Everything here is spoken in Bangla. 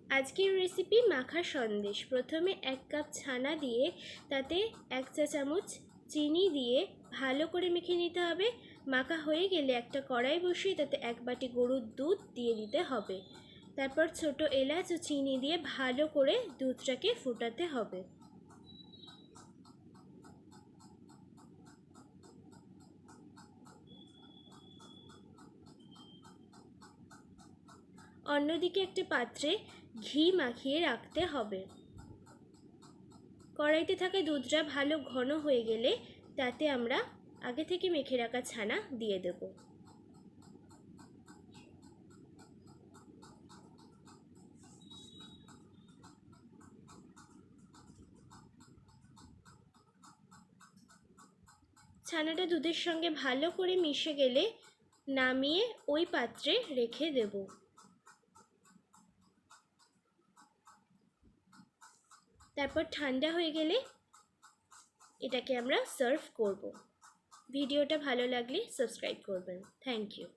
আজকের রেসিপি মাখা সন্দেশ। প্রথমে 1 কাপ ছানা দিয়ে তাতে 1 চা চামচ চিনি দিয়ে ভালো করে মেখে নিতে হবে। মাখা হয়ে গেলে একটা কড়াই বসিয়ে তাতে 1 বাটি গরুর দুধ দিয়ে দিতে হবে। তারপর ছোট এলাচ ও চিনি দিয়ে ভালো করে দুধটাকে ফোটাতে হবে। অন্যদিকে একটা পাত্রে ঘি মাখিয়ে রাখতে হবে। কড়াইতে থাকা দুধটা ভালো ঘন হয়ে গেলে তাতে আমরা আগে থেকে মেখে রাখা ছানা দিয়ে দেব। ছানাটা দুধের সঙ্গে ভালো করে মিশে গেলে নামিয়ে ওই পাত্রে রেখে দেব। তারপর ঠান্ডা হয়ে গেলে এটাকে আমরা সার্ভ করব। ভিডিওটা ভালো লাগলে সাবস্ক্রাইব করবেন। Thank you.